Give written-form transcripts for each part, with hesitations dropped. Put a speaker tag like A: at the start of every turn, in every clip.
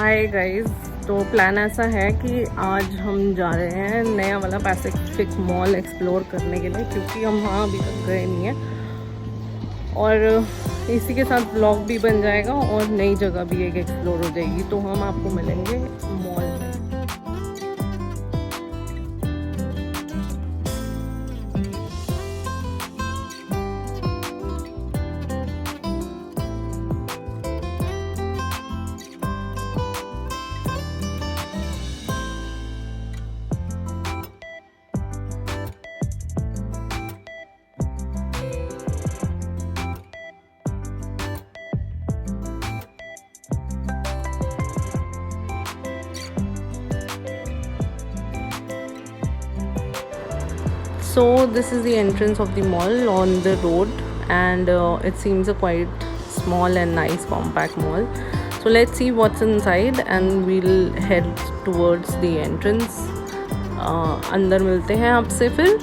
A: Hi guys, तो plan ऐसा है कि आज हम जा रहे हैं नया वाला पैसिफिक मॉल एक्सप्लोर करने के लिए, क्योंकि हम वहाँ अभी तक गए नहीं हैं। और इसी के साथ ब्लॉग भी बन जाएगा और नई जगह भी एक एक्सप्लोर हो जाएगी। तो हम आपको मिलेंगे मॉल में। So this is the entrance of the mall on the road, and it seems a quite small and nice compact mall. So let's see what's inside and we'll head towards the entrance. अंदर मिलते हैं आपसे फिर।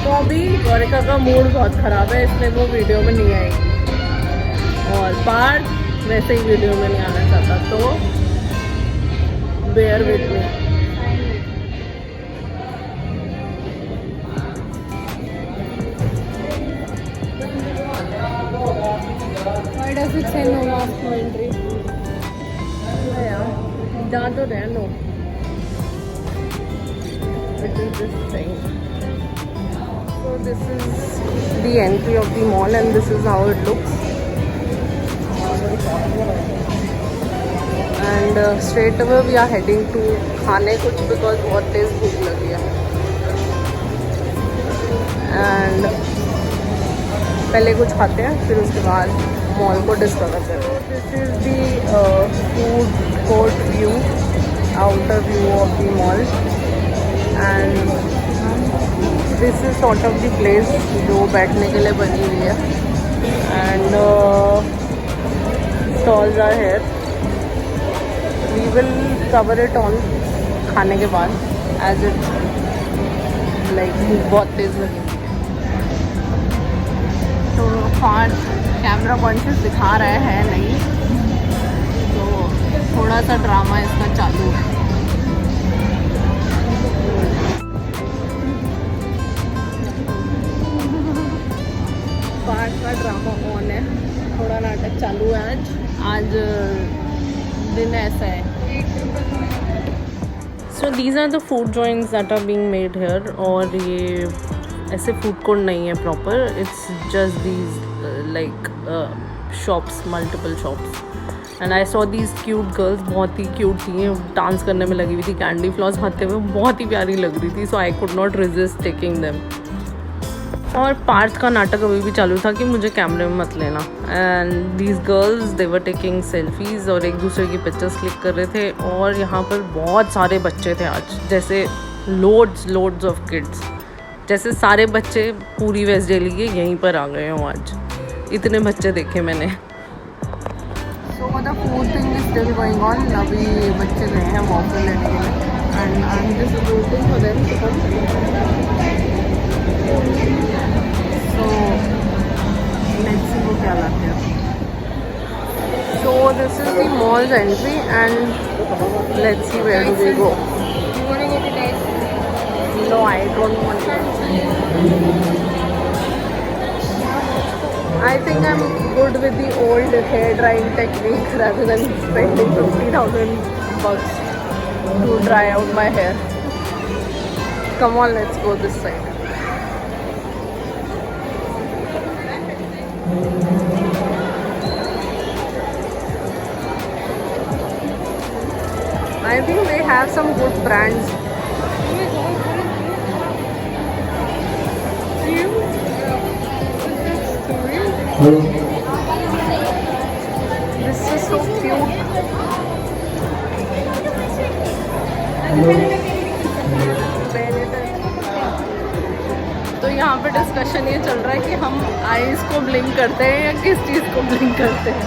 A: तो अभी गौरिका का mood बहुत ख़राब है, इसलिए वो वीडियो में नहीं आएगी, और पार्थ वैसे ही वीडियो में नहीं आना चाहता, तो bear with me. Why does it say no mask, no entry? Yeah, जा तो रहे no. It is this thing. So this is the entry of the mall, and this is how it looks. And straight away we are heading to खाने कुछ, because बहुत तेज भूख लगी है। And पहले कुछ खाते हैं, फिर उसके बाद मॉल को डिस्कवर करते हैं। This is the food court view, outer view of the mall, and this is sort of the place जो बैठने के लिए बनी हुई है। And stalls are here, we will cover it on खाने के बाद, एज इट लाइक बहुत तेज लगी। तो फास्ट कैमरा कॉन्शियस दिखा रहा है नहीं, तो थोड़ा सा ड्रामा इसका चालू है। फास्ट का ड्रामा ऑन है, थोड़ा नाटक चालू है। आज दिन ऐसा है। So these are the food joints that are being made here, और ये ऐसे फूड कोर्ट नहीं है proper, it's just these like shops, multiple shops. And I saw these cute girls, बहुत ही क्यूट थी, डांस करने में लगी हुई थी, कैंडी फ्लॉस खाते हुए, बहुत ही प्यारी लग रही थी। So I could not resist taking them. और पार्थ का नाटक अभी भी चालू था कि मुझे कैमरे में मत लेना। And these girls they were taking selfies और एक दूसरे की पिक्चर्स क्लिक कर रहे थे। और यहाँ पर बहुत सारे बच्चे थे आज, जैसे लोड्स ऑफ किड्स, जैसे सारे बच्चे पूरी वेस्ट दिल्ली के यहीं पर आ गए हों आज, इतने बच्चे देखे मैंने। So the food thing is still going on. अभी बच्चे गए हैं वॉफल लेने के लिए, and I am just waiting for them to come. So let's see वो क्या लाते हैं। So this is the mall's entry, and let's see where do we go. No, I don't want to. I think I'm good with the old hair drying technique rather than spending 50,000 bucks to dry out my hair. Come on, let's go this side. I think they have some good brands. This is so cute. तो यहाँ पे discussion ये चल रहा है कि हम eyes को ब्लिंक करते हैं या किस चीज़ को ब्लिंक करते हैं।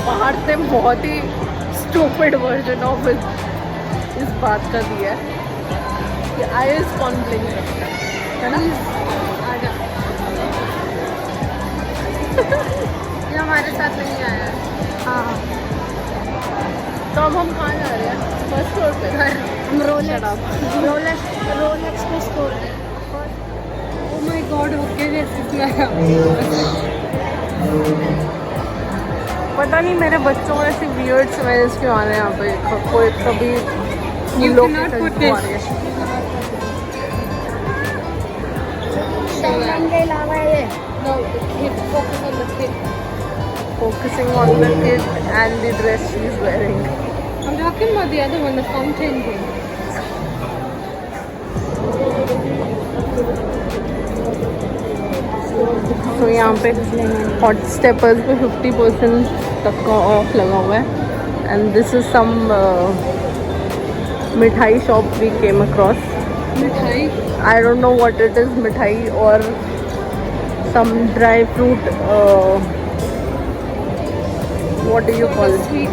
A: बाहर से बहुत ही स्टूपिड वर्जन ऑफ इस बात का दिया है कि आईज कौन ब्लिंक करता है ना। ये हमारे साथ नहीं आया।
B: हाँ
A: तो अब हम कहाँ जा रहे हैं? फर्स्ट फ्लोर पे।
B: हम रोलेक्स पे store.
C: Oh my god, okay जैसे
A: पता नहीं मेरे बच्चों में ऐसी वियर्ड स्मेल्स क्यों आ रहे हैं यहाँ पे। कोई कभी
C: You
A: फूलों की
C: cannot put
A: Khushboo uh
C: this.
A: रही है।
B: डायमंड के अलावा ये
C: No, the kid, focus on the kid.
A: Focusing on the kid and the dress she is wearing.
C: I'm talking about the other one, the fountain thing.
A: तो यहाँ पे hot steppers पे 50% तक का ऑफ लगा हुआ है। एंड दिस इज सम मिठाई शॉप वी केम अक्रॉस।
C: मिठाई?
A: I don't know what it is, mithai or some dry fruit. What do you call it?
C: Sweet.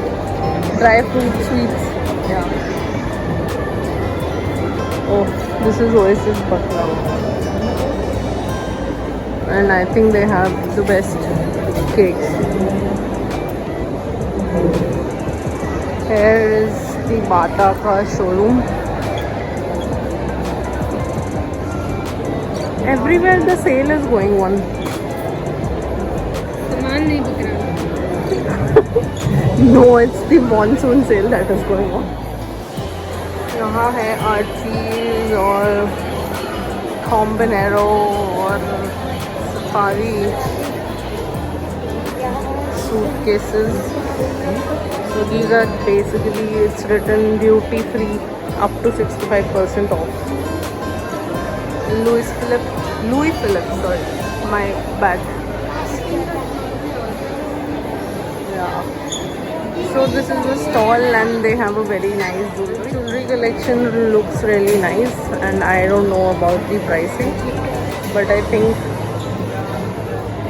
A: Dry fruit sweets. Yeah. Oh, this is Oasis Baklava, and I think they have the best cakes. Here is the Bata ka showroom. Everywhere the sale is going on.
C: सामान नहीं बिक रहा।
A: No, it's the monsoon sale that is going on. यहाँ है Archies और Combinero और Safari suitcases. So these are basically, it's written duty free up to 65% off. Louis Philippe, sorry, my bad. Yeah. So this is a stall and they have a very nice jewelry. Jewelry collection looks really nice, and I don't know about the pricing, but I think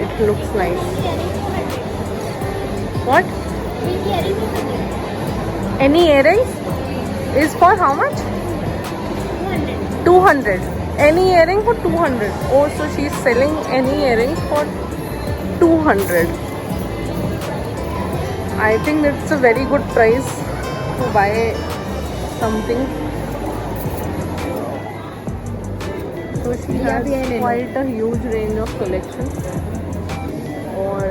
A: it looks nice. What? Any earrings? Is for how much? 200. Any earring for 200. Oh, so she's selling any earrings for 200. I think that's a very good price to buy something. So she has quite a huge range of collection. Or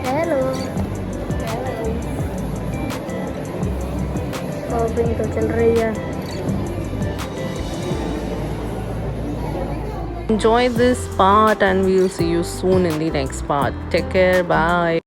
B: hello shopping तो चल रही है।
A: enjoy this part, and we will see you soon in the next part. Take care. Bye.